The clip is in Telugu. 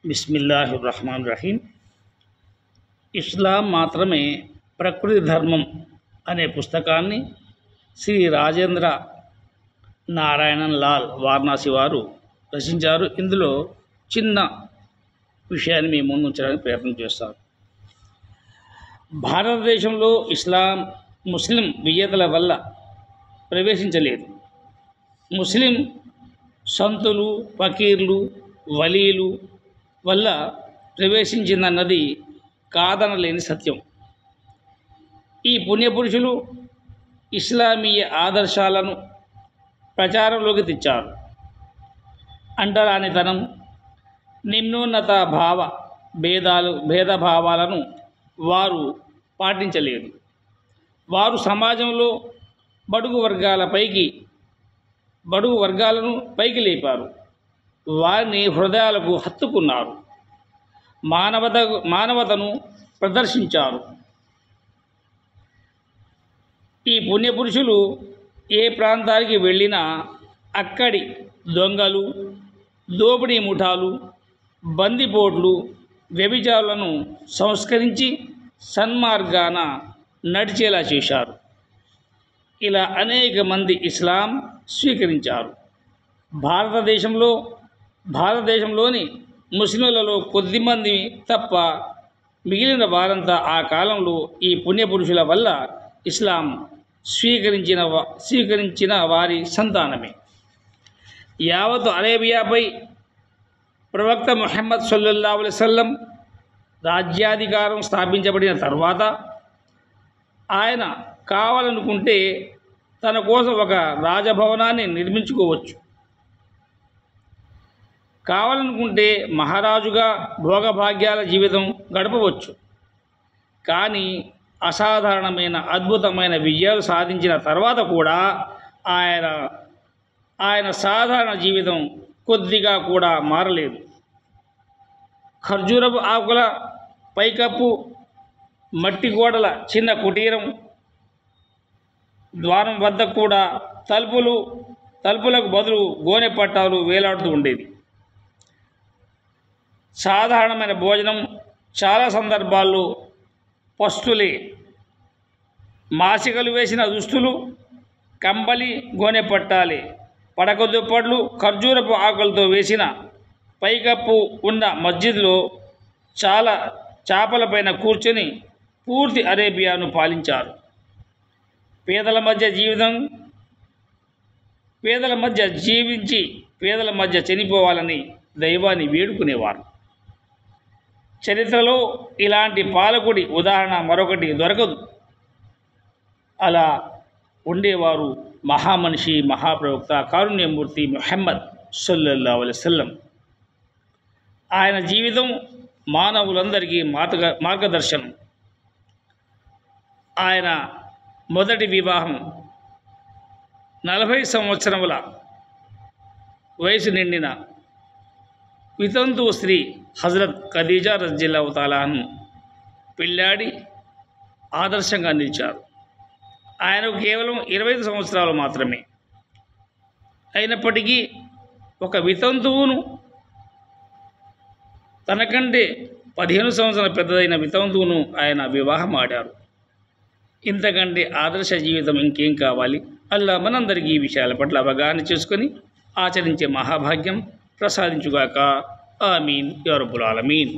బిస్మిల్లాహిర్రహమానిర్రహీం. ఇస్లాం మాత్రమే ప్రకృతి ధర్మం అనే పుస్తకాన్ని శ్రీ రాజేంద్ర నారాయణన్ లాల్ వారణాసి వారు రచించారు. ఇందులో చిన్న విషయాన్ని మీ ముందు ఉంచడానికి ప్రయత్నం చేస్తారు. భారతదేశంలో ముస్లిం విజేతల వల్ల ప్రవేశించలేదు. ముస్లిం సంతులు, ఫకీర్లు, వలీలు వల్ల ప్రవేశించిందన్నది కాదనలేని సత్యం. ఈ పుణ్యపురుషులు ఇస్లామీయ ఆదర్శాలను ప్రచారంలోకి తెచ్చారు. అంటరానితనం, నిమ్నోన్నత భేదభావాలను వారు పాటించలేదు. వారు సమాజంలో బడుగు వర్గాలను పైకి లేపారు. వారిని హృదయాలకు హత్తుకున్నారు. మానవతను ప్రదర్శించారు. ఈ పుణ్యపురుషులు ఏ ప్రాంతానికి వెళ్ళినా అక్కడి దొంగలు, దోపిడీ ముఠాలు, బందిపోట్లు, వ్యభిచారులను సంస్కరించి సన్మార్గాన నడిచేలా చేశారు. ఇలా అనేక మంది ఇస్లాం స్వీకరించారు. భారతదేశంలోని ముస్లింలలో కొద్దిమంది తప్ప మిగిలిన వారంతా ఆ కాలంలో ఈ పుణ్యపురుషుల వల్ల ఇస్లాం స్వీకరించిన వారి సంతానమే. యావత్ అరేబియాపై ప్రవక్త ముహమ్మద్ సల్లల్లాహు అలైహి వసల్లం రాజ్యాధికారం స్థాపించబడిన తర్వాత ఆయన కావాలనుకుంటే తన కోసం ఒక రాజభవనాన్ని నిర్మించుకోవచ్చు. కావాలనుకుంటే మహారాజుగా భోగభాగ్యాల జీవితం గడపవచ్చు. కానీ అసాధారణమైన అద్భుతమైన విజయాలు సాధించిన తర్వాత కూడా ఆయన సాధారణ జీవితం కొద్దిగా కూడా మారలేదు. ఖర్జూరపు ఆకుల పైకప్పు, మట్టి గోడల చిన్న కుటీరం, ద్వారం వద్ద కూడా తలుపులకు బదులు గోనె పట్టాలు వేలాడుతూ ఉండేది. సాధారణమైన భోజనం చాలా సందర్భాల్లో పస్తులే. మాసికలు వేసిన దుస్తులు, కంబలి, గోనె పట్టాలే. పడక దుప్పట్లు ఖర్జూరపు ఆకులతో వేసిన పైకప్పు ఉన్న మస్జిద్లో చాలా చాపలపైన కూర్చొని పూర్తి అరేబియాను పాలించారు. పేదల మధ్య జీవించి పేదల మధ్య చనిపోవాలని దైవాన్ని వేడుకునేవారు. చరిత్రలో ఇలాంటి పాలకుడి ఉదాహరణ మరొకటి దొరకదు. అలా ఉండేవారు మహామనిషి, మహాప్రవక్త, కారుణ్యమూర్తి ముహమ్మద్ సల్లల్లాహు అలైహి వసల్లం. ఆయన జీవితం మానవులందరికీ మార్గదర్శనం. ఆయన మొదటి వివాహం 40 సంవత్సరముల వయసు నిండిన వితంతు స్త్రీ హజరత్ ఖదీజా రజియల్లాహు తాలాను పెళ్ళాడి ఆదర్శంగా నిలిచారు. ఆయనకు కేవలం 25 సంవత్సరాలు మాత్రమే. అయినప్పటికీ ఒక వితంతువును, తనకంటే 15 సంవత్సరాల పెద్దదైన వితంతువును ఆయన వివాహం ఆడారు. ఇంతకంటే ఆదర్శ జీవితం ఇంకేం కావాలి? అల్లా మనందరికీ ఈ విషయాల పట్ల అవగాహన చేసుకొని ఆచరించే మహాభాగ్యం ప్రసాదించుగాక. ఆమీన్ యా రబ్బుల్ ఆలమీన్.